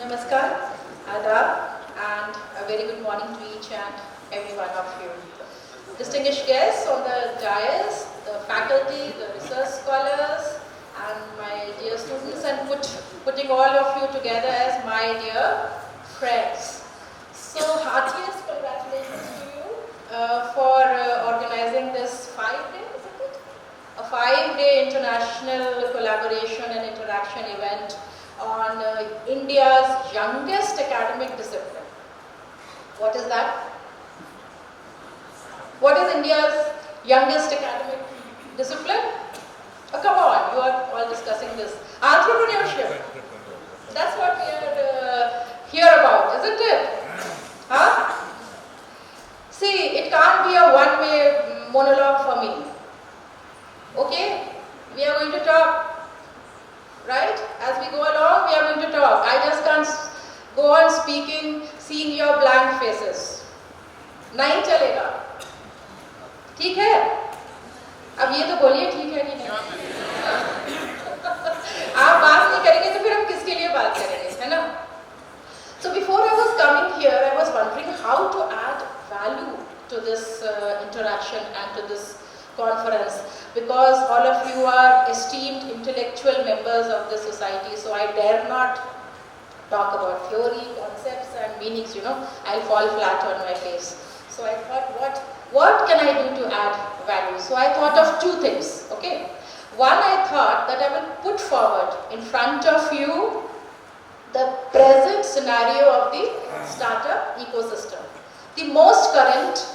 Namaskar, Adab, and a very good morning to each and every one of you. Distinguished guests on the dais, the faculty, the research scholars, and my dear students, and putting all of you together as my dear friends. So, heartiest congratulations to you for organizing this 5-day, isn't it? A 5-day international collaboration and interaction event on India's youngest academic discipline. What is that? What is India's youngest academic discipline? Oh, come on, you are all discussing this. Entrepreneurship. That's what we are here about, isn't it? Huh? See, it can't be a one-way monologue for me. Okay? We are going to talk. Right? As we go along, we are going to talk. I just can't go on speaking, seeing your blank faces. नहीं चलेगा. ठीक है? अब ये तो बोलिए ठीक है कि नहीं? आप बात नहीं करेंगे तो फिर हम किसके लिए बात करेंगे, है ना? So before I was coming here, I was wondering how to add value to this interaction and to this conference, because all of you are esteemed intellectual members of the society, so I dare not talk about theory, concepts and meanings, I'll fall flat on my face. So I thought, what can I do to add value? So I thought of two things, okay. One, I thought that I will put forward in front of you the present scenario of the startup ecosystem, the most current,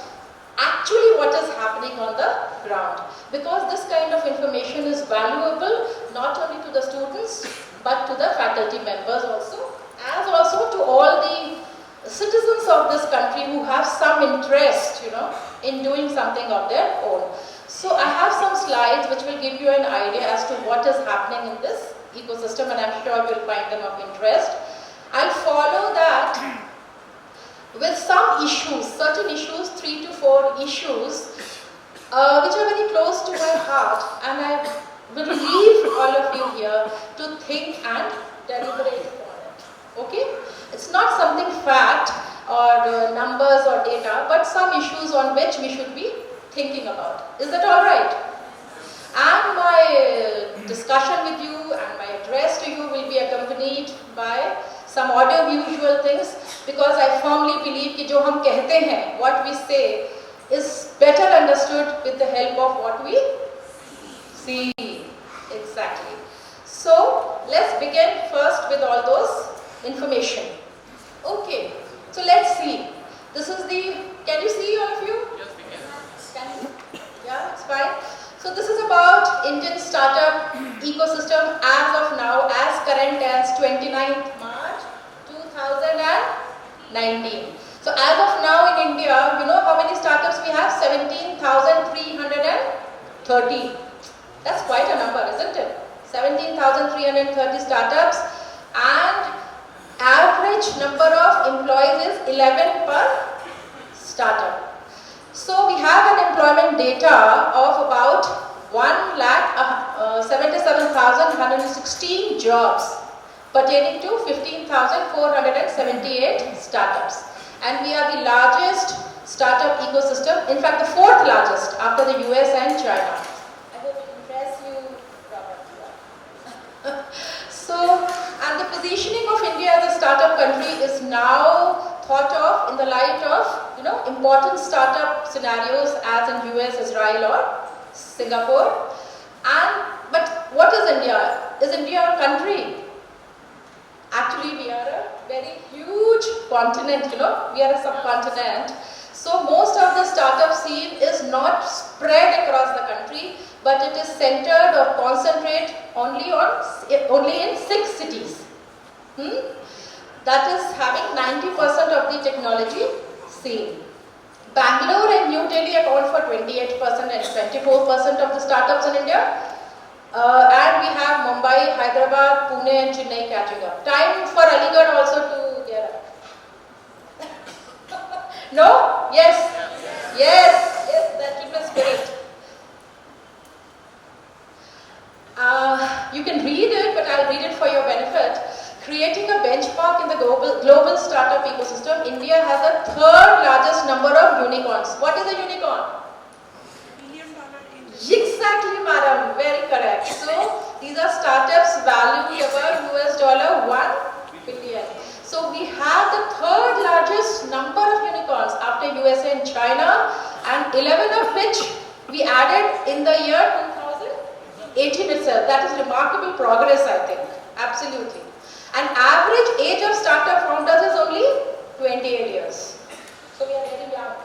actually what is happening on the ground, because this kind of information is valuable not only to the students but to the faculty members also, as also to all the citizens of this country who have some interest, in doing something of their own. So I have some slides which will give you an idea as to what is happening in this ecosystem, and I'm sure you'll find them of interest. I'll follow that with some issues, certain issues, 3 to 4 issues, which are very close to my heart, and I will leave all of you here to think and deliberate upon it. Okay? It's not something fact or numbers or data, but some issues on which we should be thinking about. Is that all right? And my discussion with you and my address to you will be accompanied by some audio-visual things, because I firmly believe that जो हम कहते हैं, what we say, is better understood with the help of what we see. Exactly. So let's begin first with all those information. Okay. So let's see. This is the. Can you see all of you? Yes, we can. Can you? Yeah, it's fine. So this is about Indian startup ecosystem as of now, as current as 29th March 2019. So as of now in India, you know how many startups we have? 17,330. That's quite a number, isn't it? 17,330 startups, and average number of employees is 11 per startup. So we have an employment data of about 1,77,116 jobs pertaining to 15,478 startups. And we are the largest startup ecosystem, in fact the 4th largest after the US and China. I hope it impress you, Robert. So, and the positioning of India as a startup country is now thought of in the light of, important startup scenarios as in US, Israel or Singapore. But what is India? Is India a country? Actually, we are a very huge continent, we are a subcontinent. So most of the startup scene is not spread across the country, but it is centered or concentrate only in 6 cities. That is having 90% of the technology scene. Bangalore and New Delhi account for 28% and 24% of the startups in India. And we have Mumbai, Hyderabad, Pune and Chennai catching up. Time for Aligarh also to get up. No? Yes? Yes, that kindred spirit. You can read it, but I'll read it for your benefit. Creating a benchmark in the global startup ecosystem, India has the third largest number of unicorns. What is a unicorn? $1 billion. Exactly, madam. Very correct. So these are startups valued about $1 billion. So we have the third largest number of unicorns after USA and China, and 11 of which we added in the year 2018 itself. That is remarkable progress, I think. Absolutely. And average age of startup founders is only 28 years. So we are very young.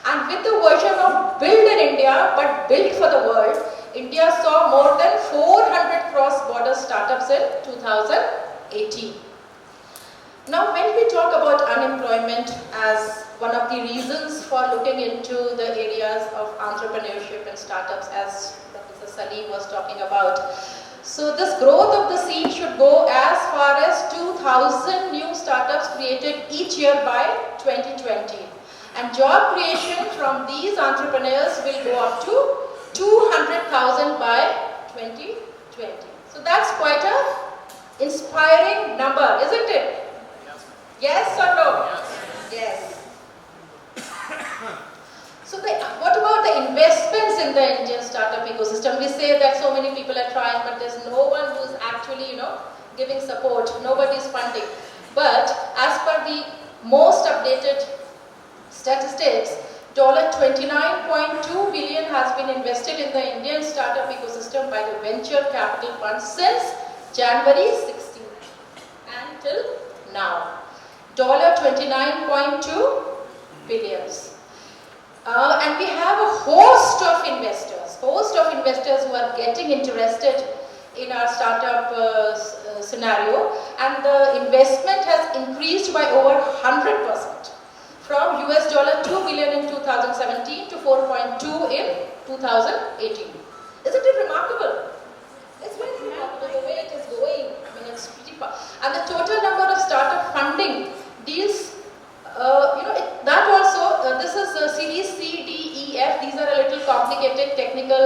And with the version of build in India but built for the world, India saw more than 400 cross-border startups in 2018. Now when we talk about unemployment as one of the reasons for looking into the areas of entrepreneurship and startups, as Professor Saleem was talking about, so this growth of the scene should go as far as 2,000 new startups created each year by 2020. And job creation from these entrepreneurs will go up to 200,000 by 2020. So that's quite an inspiring number, isn't it? Yes or no? Yes. So what about the investments in the Indian startup ecosystem? We say that so many people are trying, but there's no one who's actually, giving support. Nobody's funding. But as per the most updated statistics, $29.2 billion has been invested in the Indian startup ecosystem by the venture capital funds since January 16 until now. $29.2 billion. And we have a host of investors who are getting interested in our startup scenario, and the investment has increased by over 100%. From $2 billion in 2017 to 4.2 in 2018. Isn't it remarkable? It's very remarkable the way it is going. I mean, it's pretty fast. And the total number of startup funding deals, that also, this is Series C, D, E, F. These are a little complicated technical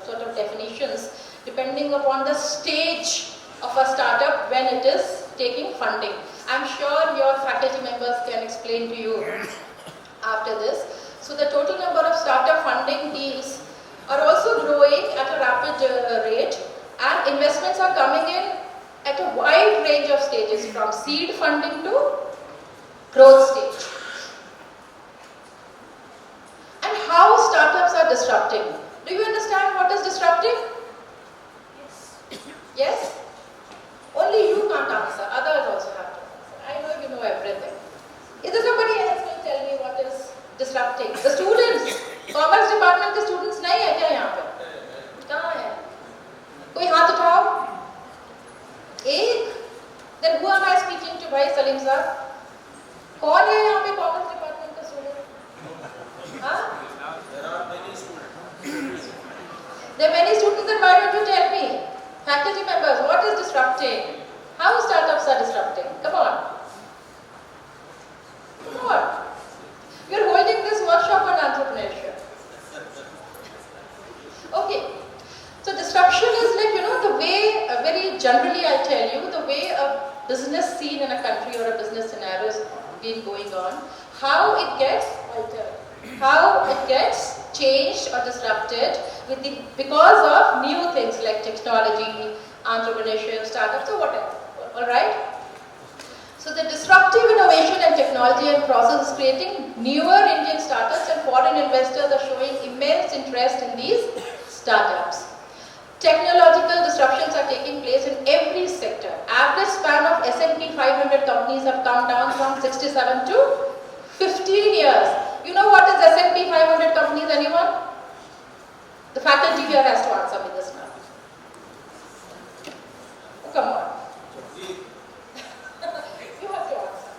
sort of definitions depending upon the stage of a startup when it is taking funding. I'm sure your faculty members can explain to you after this. So the total number of startup funding deals are also growing at a rapid rate, and investments are coming in at a wide range of stages, from seed funding to growth stage. And how startups are disrupting. Do you understand what is disrupting? Yes. Yes? Only you can't answer, others also have to answer. I know you know everything. Is there somebody else who will tell me what is disrupting? The students. Commerce department के students नहीं है क्या यहाँ पे? कहाँ है? कोई हाथ उठाओ? एक? Then who am I speaking to, भाई सलीम साहब? कौन है यहाँ पे commerce department का student? हाँ? There are many students. There are many students, then why don't you tell me? Faculty members, what is disrupting? How startups are disrupting? Come on. Come on. We are holding this workshop on entrepreneurship. Okay. So disruption is like, the way, very generally I tell you, the way a business scene in a country or a business scenario is been going on, how it gets altered, how it gets changed or disrupted because of new things like technology, entrepreneurship, startups, or whatever. Alright? So the disruptive innovation and technology and process is creating newer Indian startups, and foreign investors are showing immense interest in these startups. Technological disruptions are taking place in every sector. Average span of S&P 500 companies have come down from 67 to 15 years. You know what is S&P 500 companies, anyone? The faculty here has to answer me this now. Oh, come on. You have to answer.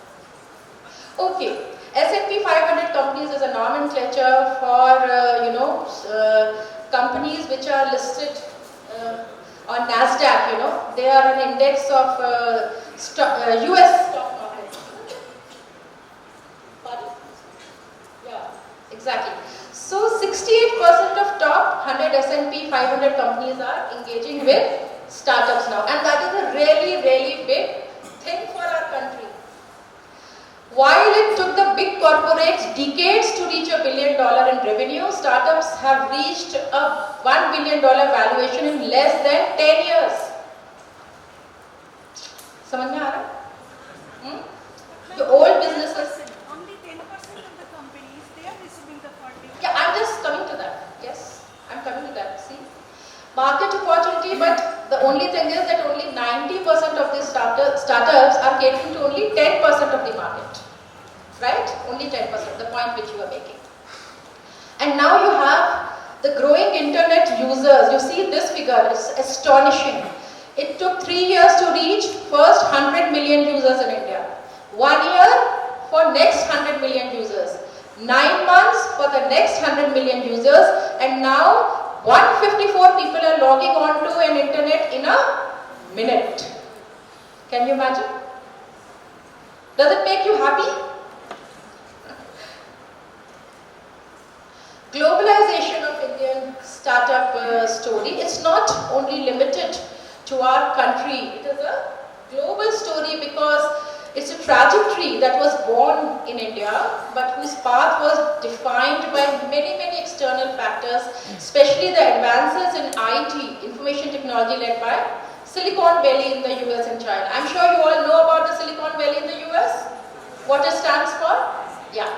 Okay. S&P 500 companies is a nomenclature for, companies which are listed on NASDAQ, They are an index of US stock market. Pardon? Yeah, exactly. So 68% of top 100 S&P 500 companies are engaging with startups now, and that is a really, really big While it took the big corporates decades to reach $1 billion in revenue, startups have reached a $1 billion valuation in less than 10 years. समझ में आ रहा है? The old businesses. Only 10% of the companies they are receiving the funding. Yeah, I'm just coming to that. Yes, I'm coming to that. See, market opportunity, but the only thing is that only 90% of these startups are catering to only 10% of the market. Right? Only 10%, the point which you are making. And now you have the growing internet users. You see this figure, it's astonishing. It took 3 years to reach first 100 million users in India. 1 year for next 100 million users. 9 months for the next 100 million users. And now 154 people are logging on to an internet in a minute. Can you imagine? Does it make you happy? Globalization of Indian startup story, it's not only limited to our country, it is a global story because it's a trajectory that was born in India but whose path was defined by many external factors, especially the advances in IT, information technology led by Silicon Valley in the US and China. I'm sure you all know about the Silicon Valley in the US, what it stands for? Yeah.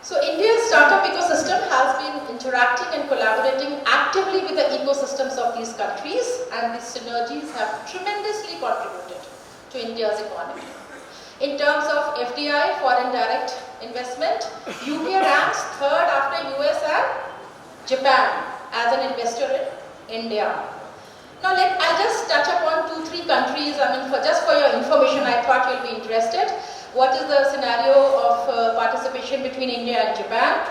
So India's startup ecosystem has been interacting and collaborating actively with the ecosystems of these countries, and these synergies have tremendously contributed to India's economy. In terms of FDI, foreign direct investment, UK ranks third after US and Japan as an investor in India. Now I'll just touch upon 2-3 countries. Just for your information, I thought you'll be interested. What is the scenario of participation between India and Japan?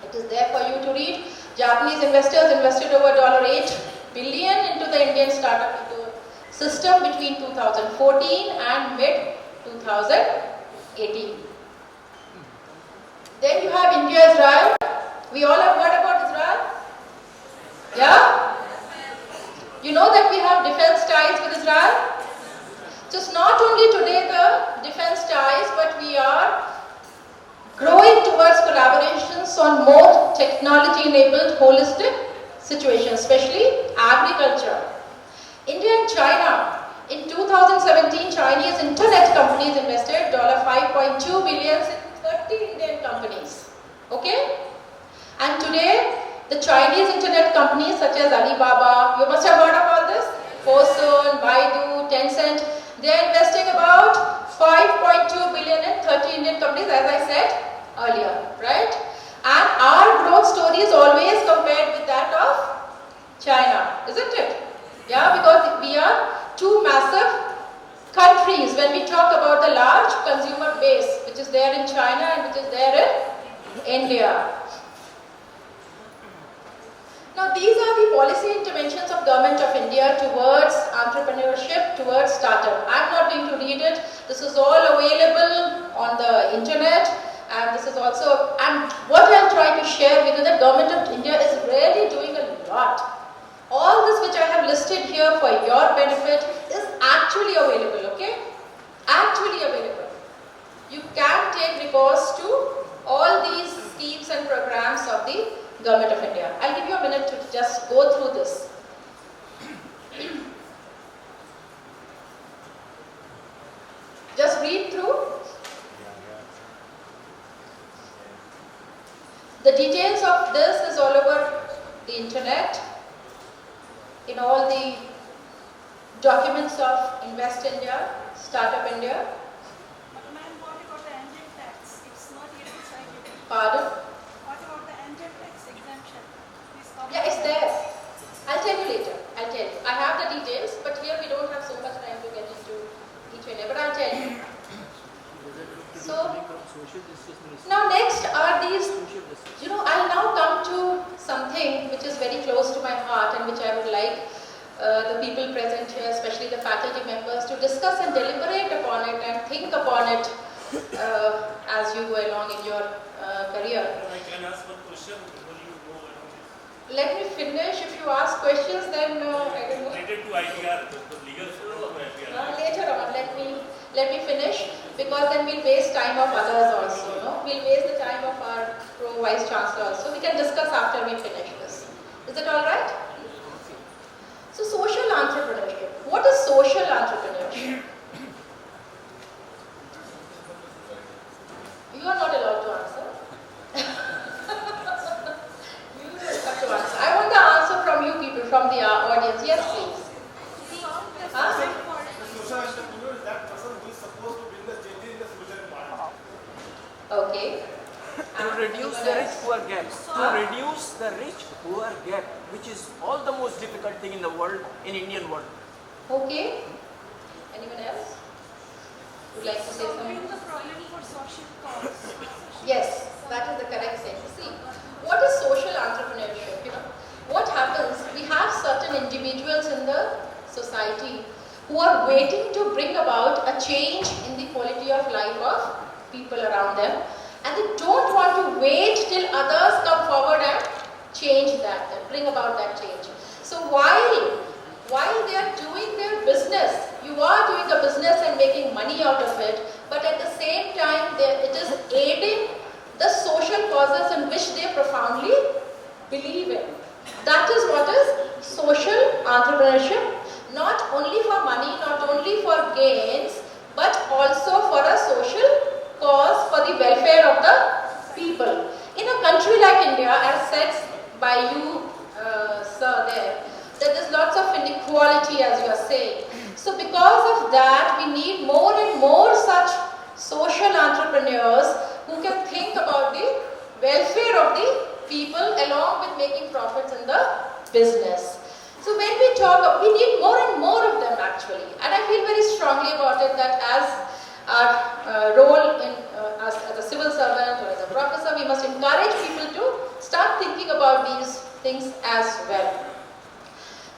It is there for you to read. Japanese investors invested over $8 billion into the Indian startup ecosystem between 2014 and mid-2018. Then you have India-Israel. We all have heard about Israel? Yeah? You know that we have defense ties with Israel? So it's not only today the defense ties, but we are growing towards collaborations on more technology-enabled holistic situations, especially agriculture. India and China. In 2017, Chinese internet companies invested $5.2 billion in 30 Indian companies. Okay? And today, the Chinese internet companies such as Alibaba, you must have heard of all this, Fosun, Baidu, Tencent, they are investing about $5.2 billion in 30 Indian companies, as I said earlier, right? And our growth story is always compared with that of China, isn't it? Yeah, because we are two massive countries when we talk about the large consumer base, which is there in China and which is there in India. Now these are the policy interventions of Government of India towards entrepreneurship, towards startup. I'm not going to read it. This is all available on the internet, and this is also, and what I'm trying to share with you that Government of India is really doing a lot. All this which I have listed here for your benefit is actually available, okay? Actually available. You can take recourse to all these schemes and programs of the Government of India. I'll give you a minute to just go through this. Just read through. The details of this is all over the internet, in all the documents of Invest India, Startup India. But ma'am, what about the engine tax? It's not yet decided. Pardon? What about the engine tax exemption? Yeah, it's there. I'll tell you later. I'll tell you. I have the details, but here we don't have so much time to get into each one. But I'll tell you. So, now next are these, I'll now come to something which is very close to my heart and which I would like the people present here, especially the faculty members, to discuss and deliberate upon it and think upon it as you go along in your career. I can ask one question before you go along. Let me finish. If you ask questions, then I don't know. Related to IPR, the legal or IPR? Later on, Let me finish, because then we'll waste time of others also. No? We'll waste the time of our Pro-Vice Chancellor also. We can discuss after we finish this. Is it alright? So social entrepreneurship. What is social entrepreneurship? You are not allowed to answer. You have to answer. I want the answer from you people, from the audience. Yes, please. Huh? Social entrepreneur is that person who is supposed to bring the change in the social environment. Okay. To reduce the rich-poor gap. To reduce the rich-poor gap, which is all the most difficult thing in the world, in Indian world. Okay. Anyone else? Would like to say something? Solving the problem for social cause. Yes, that is the correct thing. See, what is social entrepreneurship? You know, what happens? We have certain individuals in the society who are waiting to bring about a change in the quality of life of people around them, and they don't want to wait till others come forward and change that, and bring about that change. So while they are doing their business, you are doing a business and making money out of it, but at the same time it is aiding the social causes in which they profoundly believe in. That is what is social entrepreneurship. Not only for money, not only for gains, but also for a social cause, for the welfare of the people. In a country like India, as said by you, sir, there is lots of inequality, as you are saying. So because of that, we need more and more such social entrepreneurs who can think about the welfare of the people along with making profits in the business. So when we talk, we need more and more of them actually. And I feel very strongly about it that as our role in, as a civil servant or as a professor, we must encourage people to start thinking about these things as well.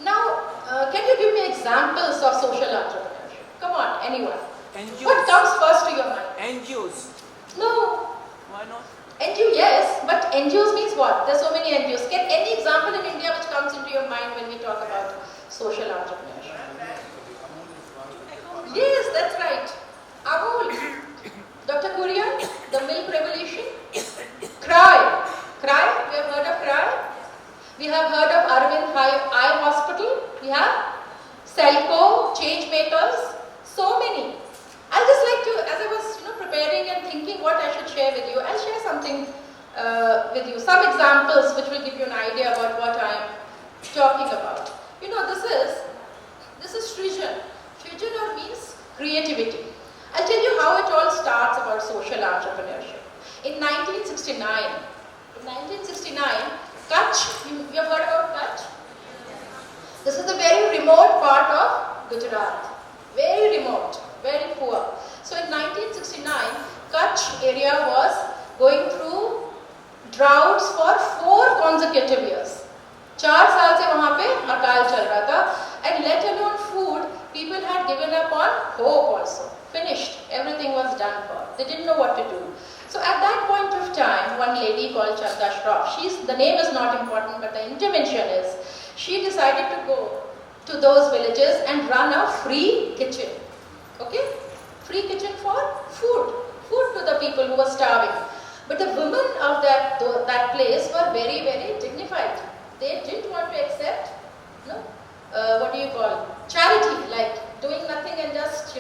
Now, can you give me examples of social entrepreneurship? Come on, anyone. NGOs. What comes first to your mind? NGOs. No. Why not? NGO, yes, but NGOs means what? There are so many NGOs. Can any example in India which comes into your mind when we talk about social entrepreneurship? Yes, that's right. Amul. Dr. Kurian, the milk revolution. CRY. CRY, we have heard of CRY. We have heard of Arvind Eye Hospital. We have Selco, Change Makers. So many. I'll just like to, as I was preparing and thinking what I should share with you, I'll share something with you. Some examples which will give you an idea about what I'm talking about. You know, this is Srijan. Srijan means creativity. I'll tell you how it all starts about social entrepreneurship. In 1969, Kutch, you have heard about Kutch? This is a very remote part of Gujarat. Very remote, very poor. So in 1969, Kutch area was going through droughts for 4 consecutive years. 4 साल से वहाँ पे अकाल चल रहा था, and let alone food, people had given up on hope also. Finished, everything was done for. They didn't know what to do. So at that point of time, one lady called Prof, the name is not important, but the intervention is, she decided to go to those villages and run a free kitchen. Okay? Free kitchen for food to the people who were starving. But the women of that place were very, very dignified. They didn't want to accept, charity, like doing nothing and just,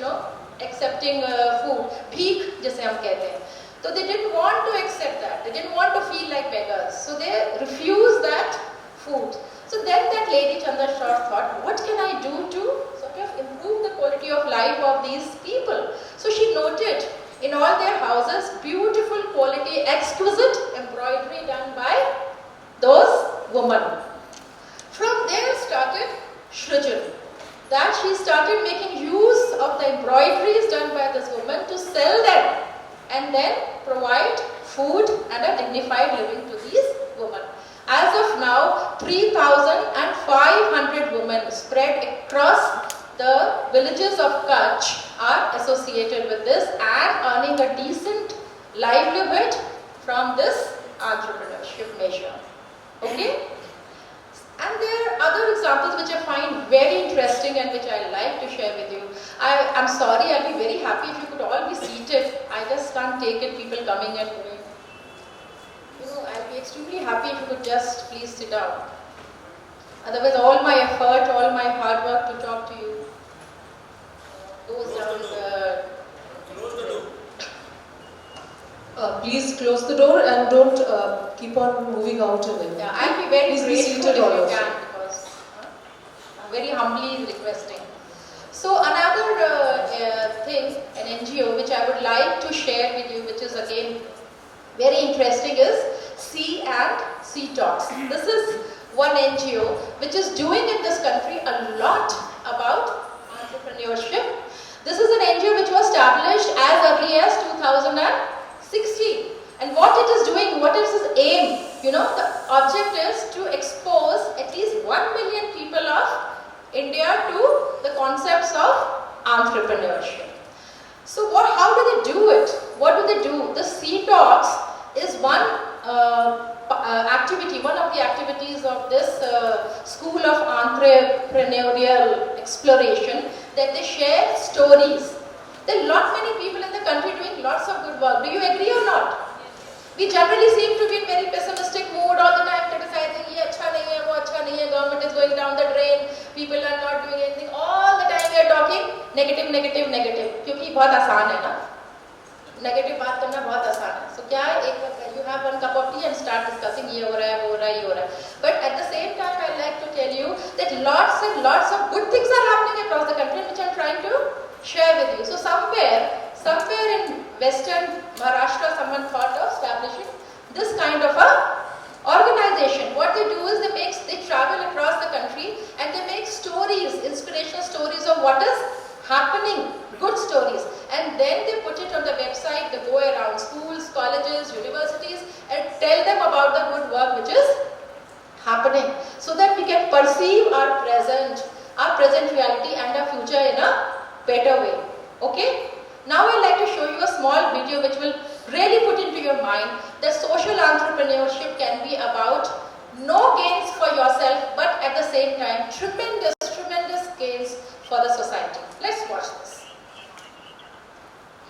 accepting food. Bheek, जैसे हम कहते हैं. So they didn't want to accept that. They didn't want to feel like beggars. So they refused that food. So then that lady Chandra Shah thought, what can I do to sort of improve the quality of life of these people? So she noted in all their houses beautiful quality, exquisite embroidery done by those women. From there started Srijan. That she started making use of the embroideries done by this woman to sell them and then provide food and a dignified living to these women. As of now, 3,500 women spread across the villages of Kutch are associated with this and earning a decent livelihood from this entrepreneurship measure. Okay? And there are other examples which I find very interesting and which I like to share with you. I'm sorry, I'll be very happy if you could all be seated. I just can't take it, people coming and going. You know, I'll be extremely happy if you could just please sit down. Otherwise, all my effort, all my hard work to talk to you goes down the... Close the door. Please close the door and don't keep on moving out and in. Yeah, I'll be very Please be grateful seated if all you of can, because I'm very humbly requesting. So another thing, an NGO which I would like to share with you, which is again very interesting, is C and C Talks. This is one NGO which is doing in this country a lot about entrepreneurship. This is an NGO which was established as early as 2016. And what it is doing, what is its aim? You know, the object is to expose at least 1 million people of India to the concepts of entrepreneurship. So how do they do it? What do they do? The C Talks is one activity, one of the activities of this school of entrepreneurial exploration, that they share stories. There are lot many people in the country doing lots of good work. Do you agree or not? We generally seem to be in very pessimistic mood all the time, criticizing, ye acha nahi hai, wo acha nahi hai, government is going down the drain, people are not doing anything. All the time we are talking negative, negative, negative. क्योंकि बहुत आसान है ना, negative बात करना बहुत आसान है. So क्या है, you have one cup of tea and start discussing ये हो रहा है, वो हो रहा है, ये हो रहा है. But at the same time, I like to tell you that lots and lots of good things are happening across the country, which I am trying to share with you. So somewhere in Western Maharashtra, someone thought of establishing this kind of a organization. What they do is they travel across the country and they make stories, inspirational stories of what is happening, good stories, and then they put it on the website. They go around schools, colleges, universities and tell them about the good work which is happening, so that we can perceive our present reality and our future in a better way. Okay? Now I'd like to show you a small video which will really put into your mind that social entrepreneurship can be about no gains for yourself, but at the same time tremendous gains for the society. Let's watch this.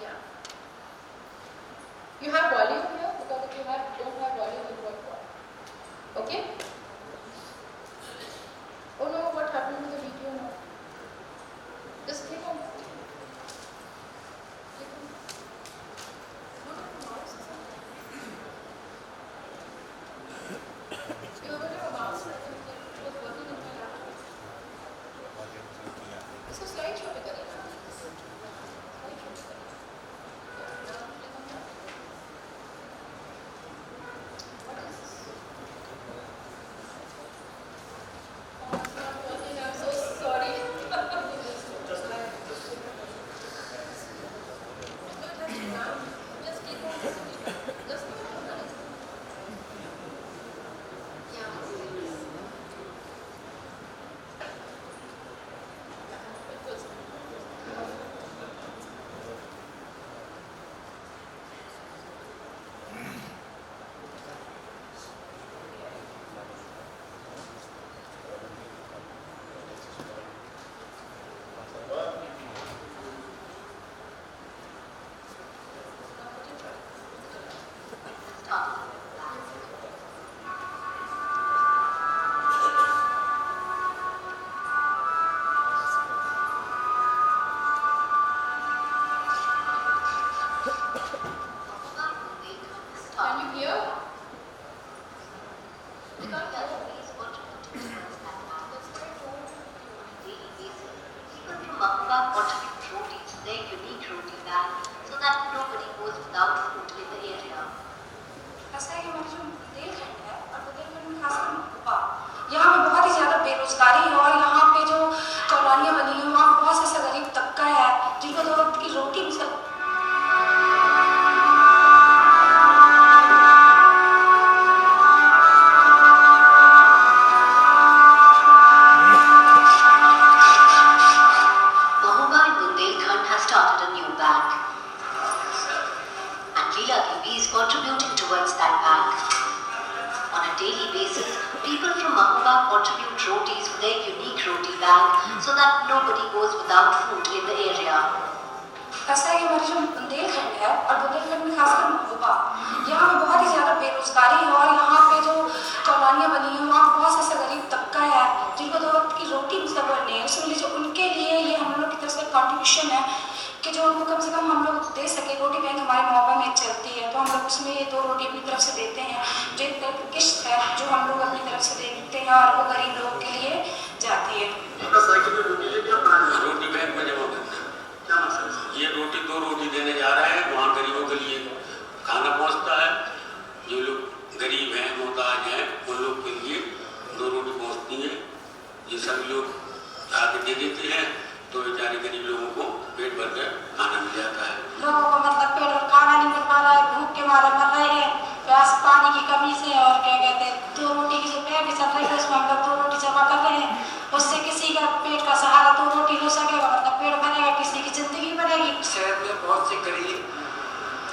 Yeah. You have volume here? Because if you don't have volume, it won't work. Okay? Oh no, what happened to the video now? Just click on it. Contributing towards that bank. On a daily basis, people from Upma contribute rotis for their unique roti bank so that nobody goes without food in the area. ऐसा है कि हमारे जो बुंदेलखंड है और बुंदेलखंड में खासकर महबूबा, यहाँ पे बहुत ही ज़्यादा बेरोजगारी है और यहाँ पे जो कॉलोनियाँ बनी हैं वहाँ बहुत सा ऐसा गरीब तबका है जिनको 2 वक्त की रोटी मुस्तबल नहीं है। उसमें जो उनके लिए ये हम लोग की तरफ से कॉन्ट्रीब्यूशन है कि जो उनको कम से कम हम लोग दे सके। रोटी बैंक हमारे मोहब्बत में चलती है तो हम लोग उसमें ये 2 रोटी अपनी तरफ से देते हैं, जो एक किश्त है जो हम लोग अपनी तरफ से देते हैं और वो गरीब लोग के लिए जाती है। रोटी बैंक में जमा करते हैं, ये रोटी 2 रोटी देने जा रहे हैं, वहाँ गरीबों के लिए खाना पहुँचता है। जो लोग गरीब हैं, मोहताज हैं, उन लोग के लिए 2 रोटी पहुँचती है। ये सभी लोग आके दे देते हैं तो बेचारे गरीब लोगों को पेट भर कर खाना मिल जाता है। लोगों को मतलब पेट भर खाना नहीं मिल पा रहा है, भूख के मारे मर रहे हैं, प्यास पानी की कमी से, और क्या कहते हैं 2 रोटी की जो पैक चल रही है उसमें हम लोग 2 रोटी जमा कर रहे हैं। उससे किसी का पेट का सहारा 2 रोटी हो सकेगा, मतलब पेट भरेगा, किसी की जिंदगी बनेगी। शहर में बहुत से गरीब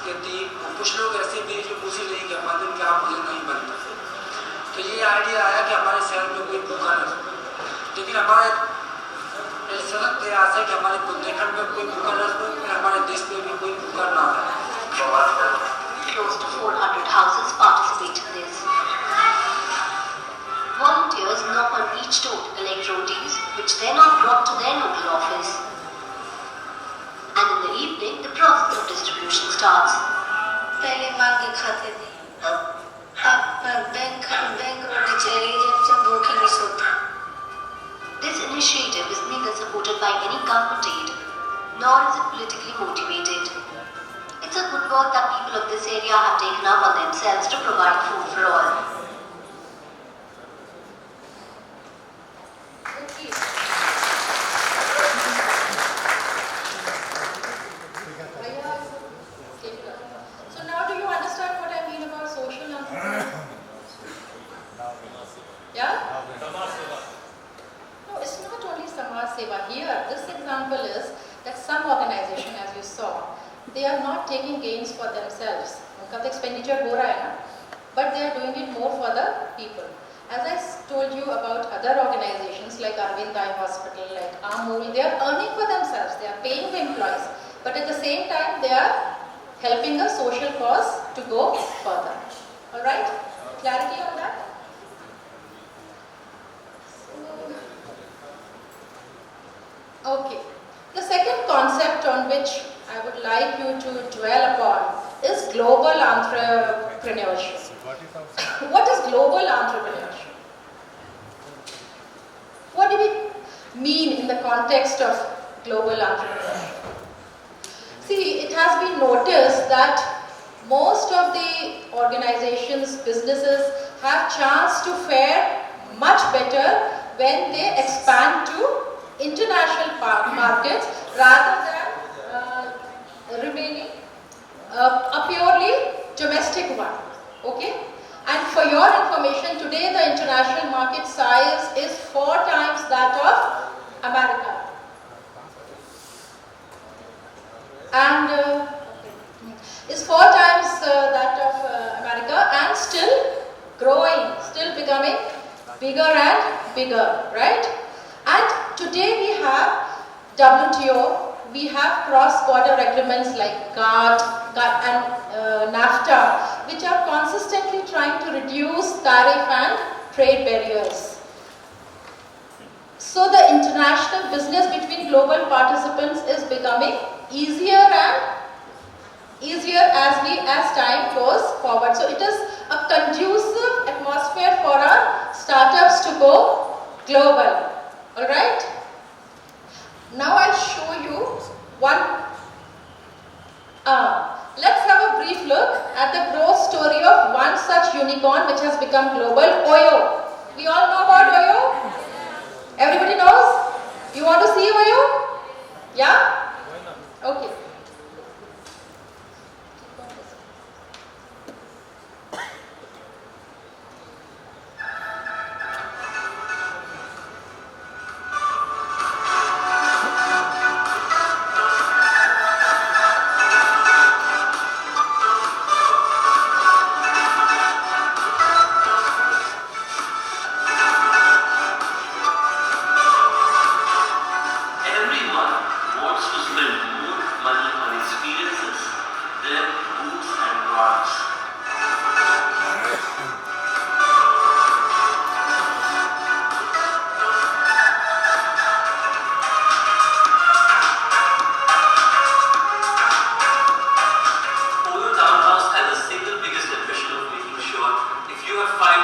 यतीम कुछ लोग ऐसे भी जो मुझे नहीं कर पाते, उनके आप मुझे नहीं बनता। तो ये आइडिया आया कि हमारे शहर में कोई भूखा नहीं, लेकिन हमारे सड़क प्रयास है कि हमारे बुंदेलखंड में कोई भूखा न हो, हमारे देश में भी कोई भूखा ना हो। Close to 400 houses participate in this. Volunteers knock on each door to collect rotis, which then are brought to their local office. And in the evening, the process of distribution starts. पहले मांग के खाते थे, अब bank रोटी चली जब से भूखे नहीं सोते। This initiative is neither supported by any government aid, nor is it politically motivated. It's a good work that people of this area have taken up on themselves to provide food for all. So now do you understand what I mean about social entrepreneurship? Yeah? No, it's not only Samaj Seva. Here, this example is that some organization, as you saw, they are not taking gains for themselves. उनका तो expenditure हो रहा है ना, but they are doing it more for the people. As I told you about other organizations like Arvind Eye Hospital, like Amul, they are earning for themselves. They are paying the employees, but at the same time, they are helping a social cause to go further. All right? Clarity on that? Okay. The second concept on which I would like you to dwell upon is global entrepreneurship. What is global entrepreneurship? What do we mean in the context of global entrepreneurship? See, it has been noticed that most of the organizations, businesses have chance to fare much better when they expand to international markets rather than remaining a purely domestic one. Okay? And for your information, today the international market size is 4 times that of America. And is 4 times that of America, and still growing, still becoming bigger and bigger, right? And today we have WTO, we have cross-border agreements like GATT and NAFTA, which are consistently trying to reduce tariff and trade barriers. So the international business between global participants is becoming easier and easier as time goes forward. So it is a conducive atmosphere for our startups to go global. All right? Now I'll show you one. Let's have a brief look at the growth story of one such unicorn which has become global, Oyo. We all know about Oyo? Everybody knows? You want to see Oyo? Yeah? Okay.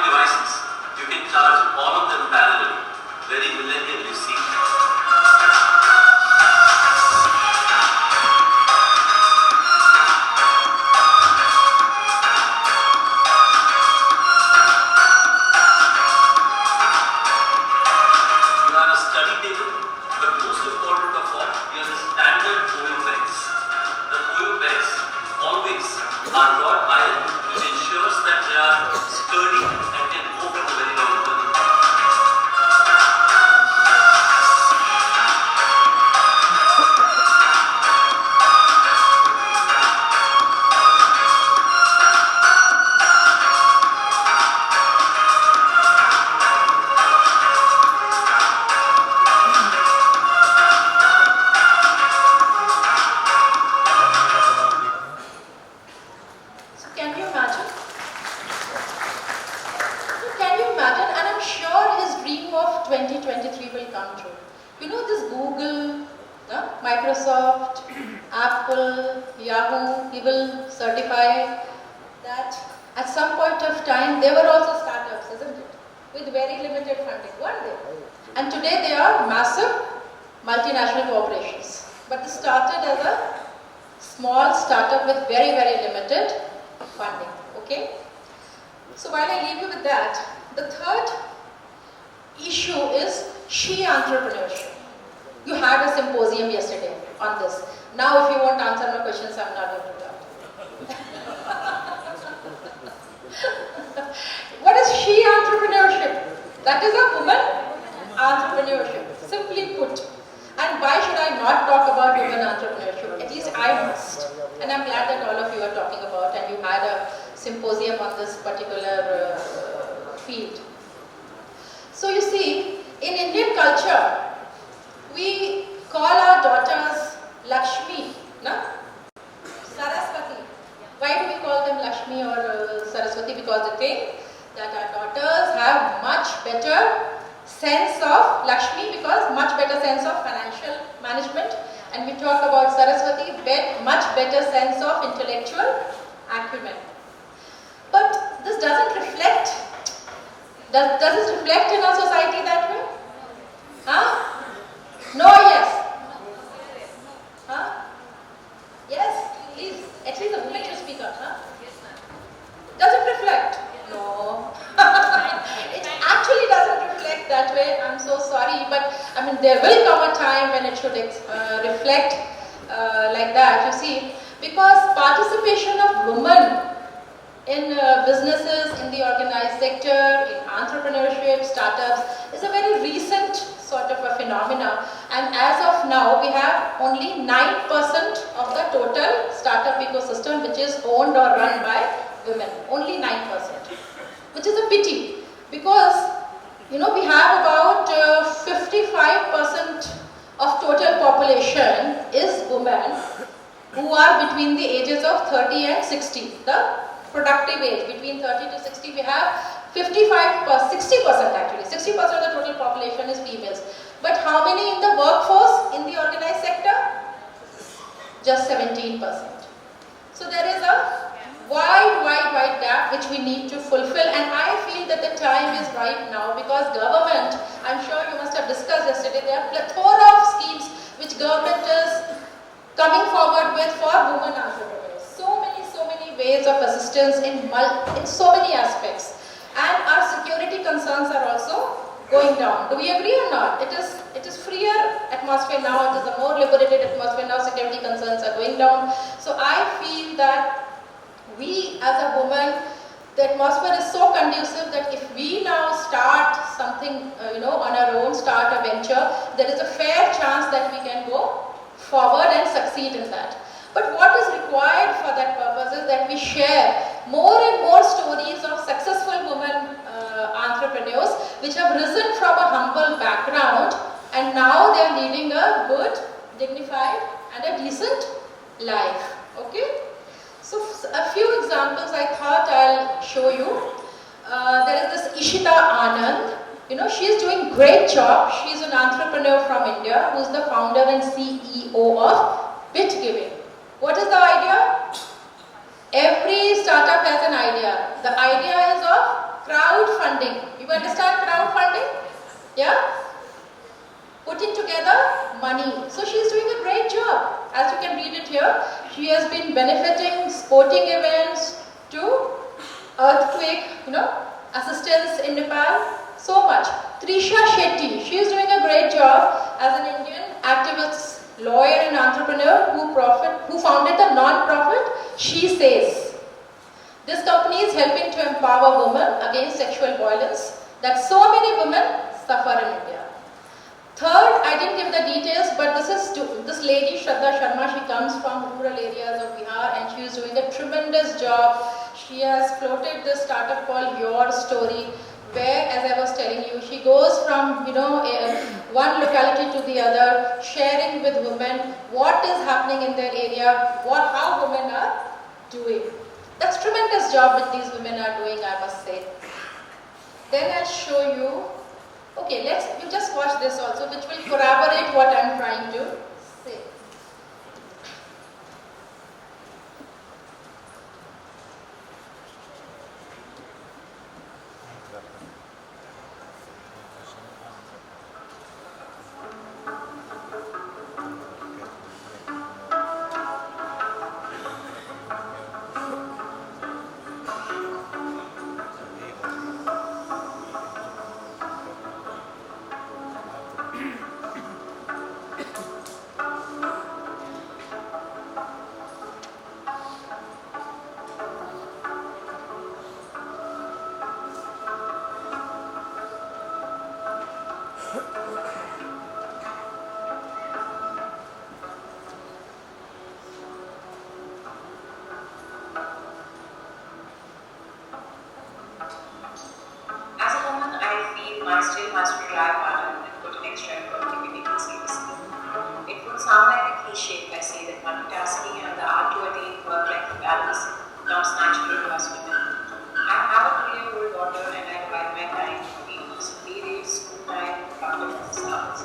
devices. You can charge all of them parallelly. Very millennial, you see. Are wrought iron, which ensures that they are sturdy and can go for a very long time. Microsoft, Apple, Yahoo, he will certify that at some point of time they were also startups, isn't it? With very limited funding, weren't they? And today they are massive multinational corporations. But they started as a small startup with very, very limited funding. Okay? So while I leave you with that, the third issue is she entrepreneurship. You had a symposium yesterday on this. Now if you won't answer my questions, I'm not going to do that. What is she entrepreneurship? That is a woman entrepreneurship, simply put. And why should I not talk about women entrepreneurship? At least I must. And I'm glad that all of you are talking about and you had a symposium on this particular field. So you see, in Indian culture, we call our daughters Lakshmi, no? Saraswati. Why do we call them Lakshmi or Saraswati? Because they think that our daughters have much better sense of Lakshmi, because much better sense of financial management, and we talk about Saraswati, much better sense of intellectual acumen. But this doesn't reflect. Does it reflect in our society that way? Huh? No, yes. Huh? Yes, please. At least a woman should speak up, huh? Does it reflect? No. It actually doesn't reflect that way. I'm so sorry, but I mean, there will come a time when it should reflect like that, you see, because participation of women in businesses, in the organized sector, in entrepreneurship, startups, is a very recent sort of a phenomena. And as of now, we have only 9% of the total startup ecosystem which is owned or run by women. Only 9%, which is a pity, because we have about 55% of total population is women who are between the ages of 30 and 60. The productive age between 30 to 60, we have 60% actually. 60% of the total population is females. But how many in the workforce, in the organized sector? Just 17%. So there is a wide gap which we need to fulfill, and I feel that the time is right now, because government, I'm sure you must have discussed yesterday, there are plethora of schemes which government is coming forward with for women entrepreneurs. So many ways of assistance in so many aspects, and our security concerns are also going down. Do we agree or not? It is freer atmosphere now, it is a more liberated atmosphere now, security concerns are going down. So I feel that we as a woman, the atmosphere is so conducive that if we now start something on our own, start a venture, there is a fair chance that we can go forward and succeed in that. But what is required for that purpose is that we share more and more stories of successful women entrepreneurs which have risen from a humble background and now they are leading a good, dignified and a decent life. Okay? So a few examples I thought I'll show you. There is this Ishita Anand. She is doing great job. She is an entrepreneur from India who is the founder and CEO of BitGiving. What is the idea? Every startup has an idea. The idea is of Crowdfunding. You understand crowdfunding? Yeah? Putting together money. So she's doing a great job. As you can read it here, she has been benefiting sporting events to earthquake, assistance in Nepal. So much. Trisha Shetty, she is doing a great job as an Indian activist, lawyer and entrepreneur who founded the non-profit She Says. This company is helping to empower women against sexual violence that so many women suffer in India. Third, I didn't give the details, but this lady, Shraddha Sharma, she comes from rural areas of Bihar and she is doing a tremendous job. She has floated this startup called Your Story, where, as I was telling you, she goes from one locality to the other, sharing with women what is happening in their area, how women are doing. That's a tremendous job that these women are doing, I must say. Then I'll show you. Okay, you just watch this also, which will corroborate what I'm trying to say. my still has to try harder and put an extra effort to be taken seriously. It would sound like a cliche if I say that multitasking and the art to attain work-life balance comes naturally to us women. I have a 3-year-old daughter and I divide my time between periods, school time, public office hours.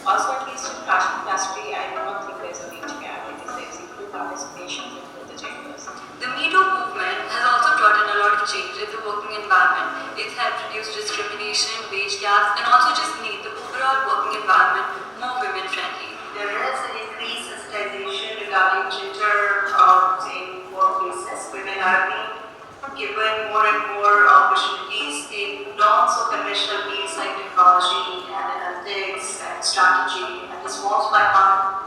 Also, at least in fashion industry, I do not think there's a age gap because there's equal participation with both the genders. The Me Too movement has also brought in a lot of change in the working environment. It's helped reduce discrimination, wage gaps, and also just made the overall working environment more women-friendly. There is an increased sensitization regarding gender in workplaces. Women are being given more and more opportunities in non-so-conventional fields like technology, analytics, and strategy, and this was by heart.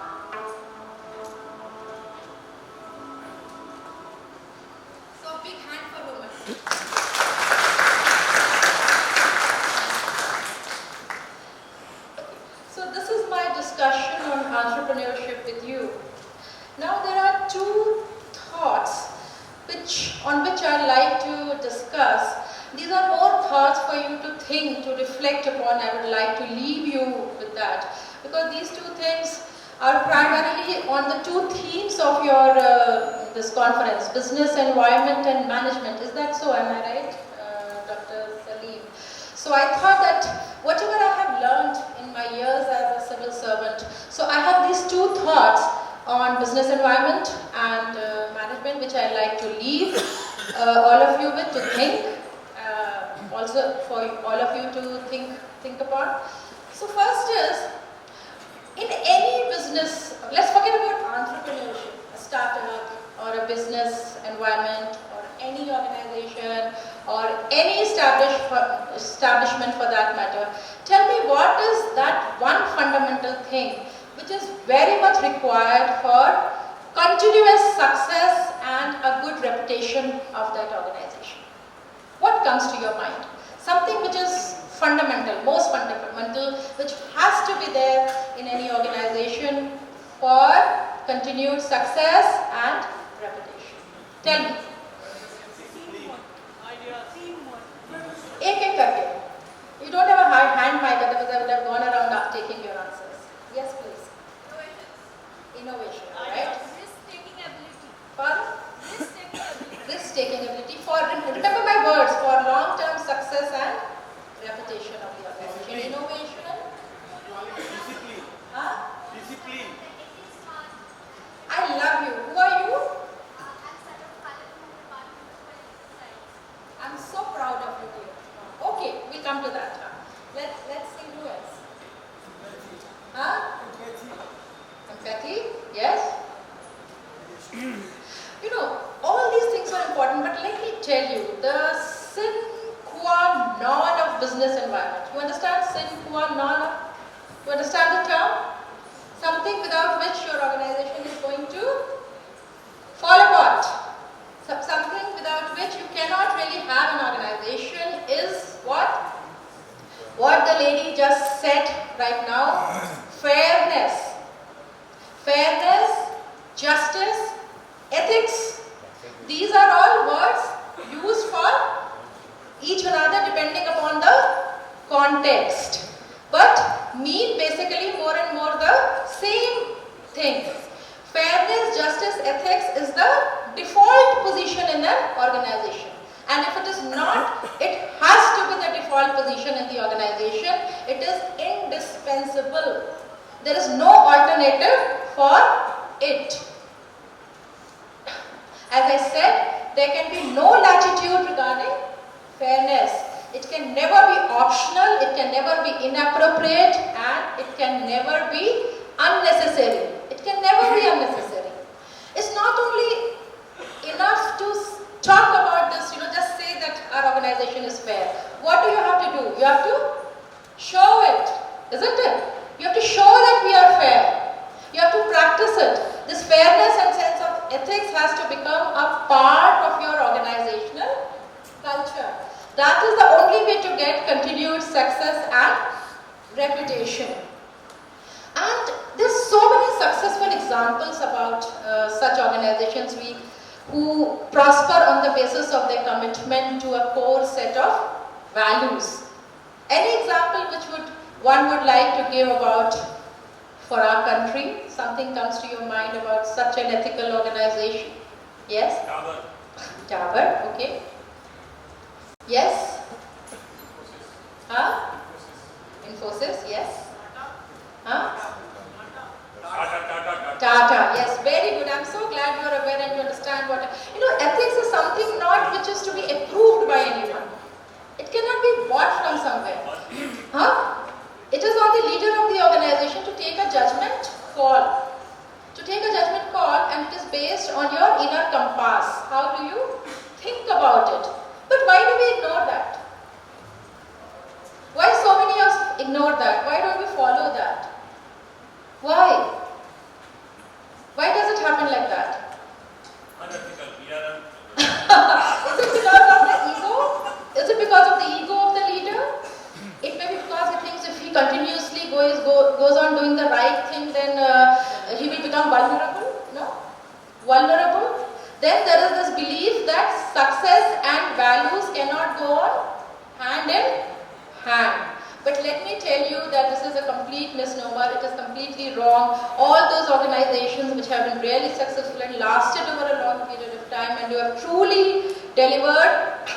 So big hand for women. So this is my discussion on entrepreneurship with you. Now there are two thoughts on which I'd like to discuss. These are more thoughts for you to think, to reflect upon. I would like to leave you with that, because these two things are primarily on the two themes of your this conference: business, environment, and management. Is that so? Am I right, Dr. Saleem? So I thought that whatever I have learned in my years as a civil servant, so I have these two thoughts on business environment and management, which I'd like to leave all of you with to think, also for all of you to think upon. So first is, in any business, let's forget about entrepreneurship, a startup or a business environment or any organization or any establishment for that matter. Tell me, what is that one fundamental thing which is very much required for continuous success and a good reputation of that organization? What comes to your mind? Something which is fundamental, most fundamental, which has to be there in any organization for continued success and reputation. Tell me. Ek karke. You don't have a hand mic, otherwise I would have gone around taking your answers. Yes, please. Innovation, right? Risk-taking ability. Pardon? Risk-taking ability. Risk-taking ability. Remember my words, for long-term success and reputation of the organization. Innovation. Discipline. Huh? Discipline. I love you. Who are you? I'm so proud of you, dear. come to that. Let's see who else. Huh? Empathy, yes. You know, all these things are important, but let me tell you, the sine qua non of business environment. You understand sine qua non? You understand the term? Something without which your organization is going to fall apart. Something without which you cannot really have an organization is what? What the lady just said right now, fairness. Fairness, justice, ethics. These are all words used for each another depending upon the context, but mean basically more and more the same thing. Fairness, justice, ethics is the default position in an organization. And if it is not, it has to be the default position in the organization. It is indispensable. There is no alternative for it. As I said, there can be no latitude regarding fairness. It can never be optional, it can never be inappropriate, and it can never be unnecessary. It can never be unnecessary. It's not only enough to talk about this, just say that our organization is fair. What do you have to do? You have to show it, isn't it? You have to show that we are fair. You have to practice it. This fairness and sense of ethics has to become a part of your organizational culture. That is the only way to get continued success and reputation. And there's so many successful examples about such organizations who prosper on the basis of their commitment to a core set of values. Any example which one would like to give about for our country? Something comes to your mind about such an ethical organization? Yes? Dabur, okay. Yes? Huh? Infosys, yes? Huh? Tata, yes, very good. I'm so glad you are aware and you understand what... ethics is something not which is to be approved by anyone. It cannot be bought from somewhere. Huh? It is on the leader of the organization to take a judgment call. And it is based on your inner compass. How do you think about it? But why do we ignore that? Why so many of us ignore that? Why don't we follow that? Why? Why does it happen like that? Unethical. Is it because of the ego? Is it because of the ego of the leader? It may be because he thinks if he continuously goes on doing the right thing, then he will become vulnerable. No? Vulnerable. Then there is this belief that success and values cannot go on hand in hand. But let me tell you that this is a complete misnomer. It is completely wrong. All those organizations which have been really successful and lasted over a long period of time and who have truly delivered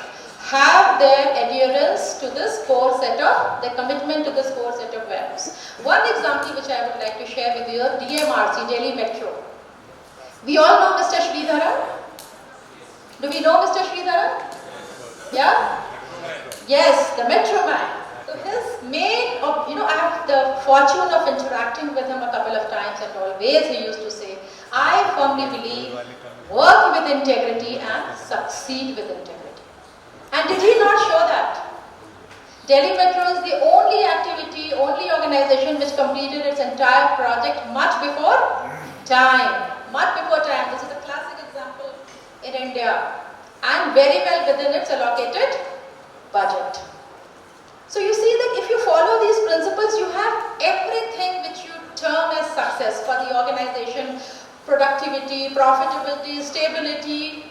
have their adherence to this core set of, their commitment to this core set of values. One example which I would like to share with you, DMRC, Delhi Metro. We all know Mr. Sridharan. Do we know Mr. Sridharan? Yeah? Yes, the Metro Man. So his main, I have the fortune of interacting with him a couple of times, and always he used to say, I firmly believe, work with integrity and succeed with integrity. And did he not show that? Delhi Metro is the only activity, only organization which completed its entire project much before time. Much before time. This is a classic example in India. And very well within its allocated budget. So you see that if you follow these principles, you have everything which you term as success for the organization. Productivity, profitability, stability,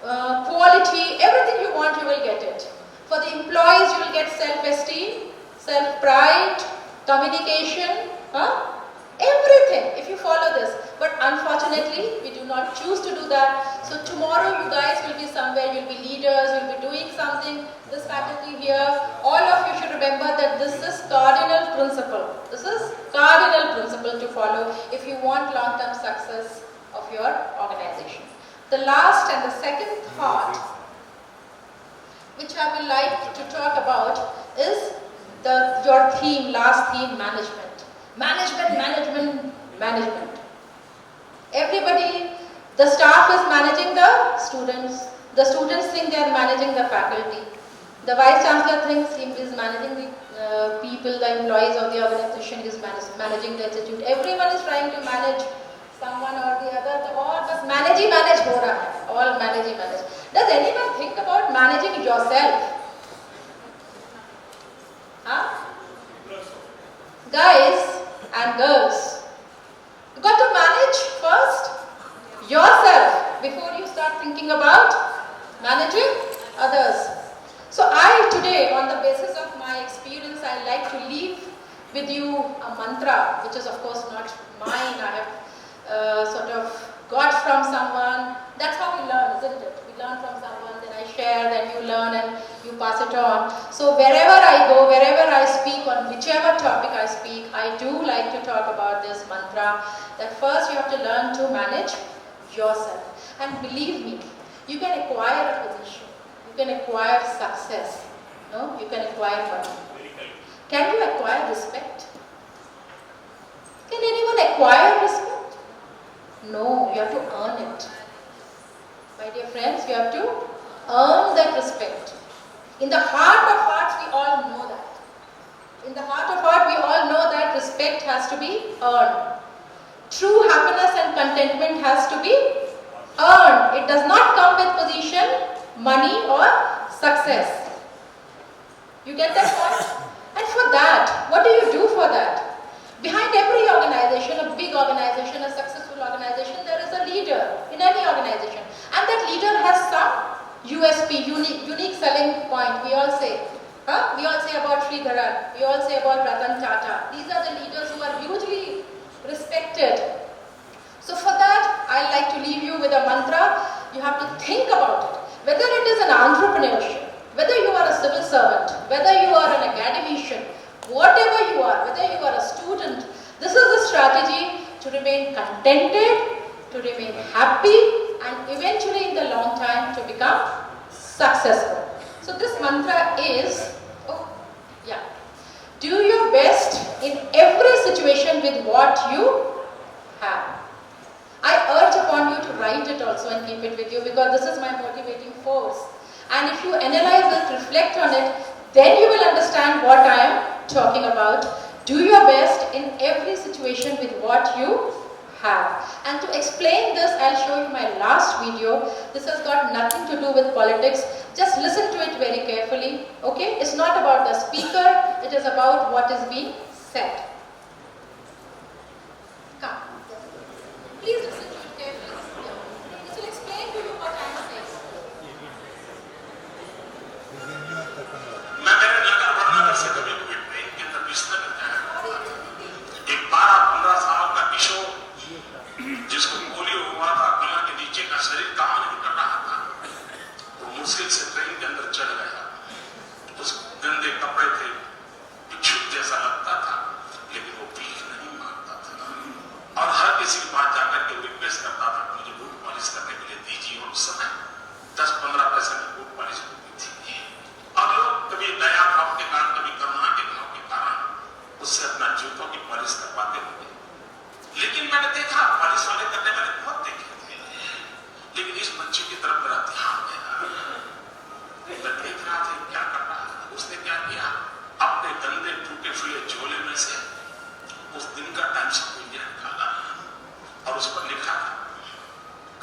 quality, everything you want, you will get it. For the employees, you will get self-esteem, self-pride, communication, everything if you follow this. But unfortunately, we do not choose to do that. So tomorrow you guys will be somewhere, you'll be leaders, you'll be doing something. This faculty here, all of you should remember that this is cardinal principle. This is cardinal principle to follow if you want long-term success of your organization. The last and the second thought which I would like to talk about your theme, last theme, management. Management. Everybody, the staff is managing the students think they are managing the faculty. The Vice Chancellor thinks he is managing the people, the employees of the organization, is managing the institute. Everyone is trying to manage someone or the other. All bas manage ho raha hai. All manage. Does anyone think about managing yourself? Huh? Guys and girls, you got to manage first yourself before you start thinking about managing others. So I today, on the basis of my experience, I like to leave with you a mantra, which is of course not mine. I have sort of got from someone. That's how we learn, isn't it? We learn from someone, then I share, then you learn and you pass it on. So wherever I go, wherever I speak, on whichever topic I speak, I do like to talk about this mantra, that first you have to learn to manage yourself. And believe me, you can acquire a position, you can acquire success, no? You can acquire money. Can you acquire respect? Can anyone acquire respect? No, you have to earn it. My dear friends, you have to earn that respect. In the heart of hearts, we all know that. In the heart of heart, we all know that respect has to be earned. True happiness and contentment has to be earned. It does not come with position, money or success. You get that point? And for that, what do you do for that? Behind every organization, a big organization, a successful organization, there is a leader in any organization. And that leader has some USP, unique selling point. We all say. We all say about Sridharan. We all say about Ratan Tata. These are the leaders who are hugely respected. So for that, I like to leave you with a mantra. You have to think about it. Whether it is an entrepreneurship, whether you are a civil servant, whether you are an academician, whatever you are, whether you are a student, this is a strategy to remain contented, to remain happy, and eventually in the long time to become successful. So this mantra is, do your best in every situation with what you have. I urge upon you to write it also and keep it with you, because this is my motivating force. And if you analyze it, reflect on it, then you will understand what I am talking about. Do your best in every situation with what you have. And to explain this, I'll show you my last video. This has got nothing to do with politics. Just listen to it very carefully. Okay? It's not about the speaker, it is about what is being said. Come. Please listen to it carefully. This will explain to you what I am saying. मैं मेरे नगर वाराणसी से कभी कोई train के अंदर बिस्तर में था। एक 12-15 साल का किशोर जिसको पोलियो हुआ था, कमर के नीचे का शरीर काम नहीं कर रहा था, वो मुश्किल से ट्रेन के अंदर चढ़ गया। उस गंदे कपड़े थे, भिक्षुक जैसा लगता था, लेकिन वो भीख नहीं मांगता था और हर किसी के पास जाकर के रिक्वेस्ट करता था, मुझे बूट पॉलिश करने के लिए दीजिए। और उस समय 10-15 पैसे की बूट पॉलिश होती थी। अब लोग कभी दया भाव के कारण, कभी करुणा के भाव के कारण उससे अपना जूतों की पॉलिश करवाते होंगे। लेकिन मैंने देखा, पॉलिश वाले करने मैंने बहुत देखे थे, लेकिन इस बच्चे की तरफ मेरा ध्यान गया। मैं देख रहा था क्या कर रहा है। उसने क्या किया, अपने गंदे टूटे फूटे झोले में से उस दिन का टाइम्स ऑफ इंडिया निकाला और उस पर लिखा था,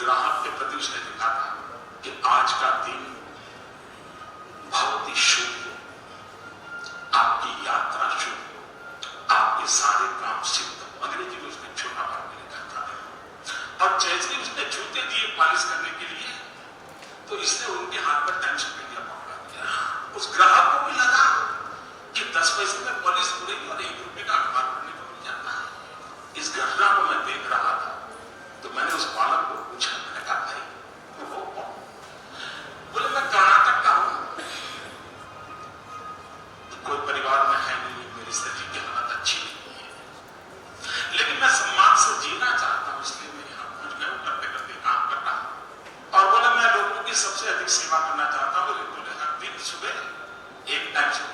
ग्राहक के प्रति उसने लिखा था कि आज का दिन बहुत ही शुभ हो, आपकी यात्रा शुभ हो, आपके सारे काम सिद्ध हो। अंग्रेजी में उसने छोटा भाग में लिखा था। और जैसे ही उसने जूते दिए पॉलिश करने के लिए, तो इसने उनके हाथ पर टाइम्स ऑफ इंडिया पकड़ा दिया। उस ग्राहक को भी लगा कि 10 पैसे में पॉलिश हो रही और 1 रुपए का अखबार पढ़ने को मिल जाता है। इस घटना को मैं देख रहा था, तो मैंने उस बालक को पूछा, मैंने कहा, भाई तो वो कौन? बोले, मैं कर्नाटक का हूं, कोई परिवार में है नहीं, मेरी स्थिति की हालत अच्छी नहीं है, लेकिन मैं सम्मान से जीना चाहता हूं, इसलिए मैं यहाँ पहुंच गया हूं, करते करते काम कर रहा हूं। और बोले, मैं लोगों की सबसे अधिक सेवा करना चाहता हूं। बोले, हर दिन सुबह एक टाइम से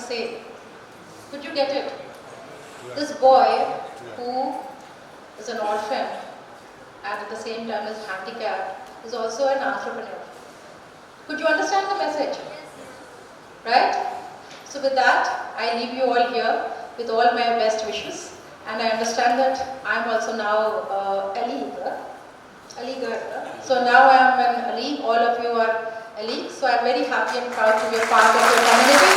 say. Could you get it? This boy who is an orphan and at the same time is handicapped is also an entrepreneur. Could you understand the message? Right? So with that, I leave you all here with all my best wishes. And I understand that I am also now Aligarh. So now I am an Ali. All of you are Ali. So I am very happy and proud to be a part of your community.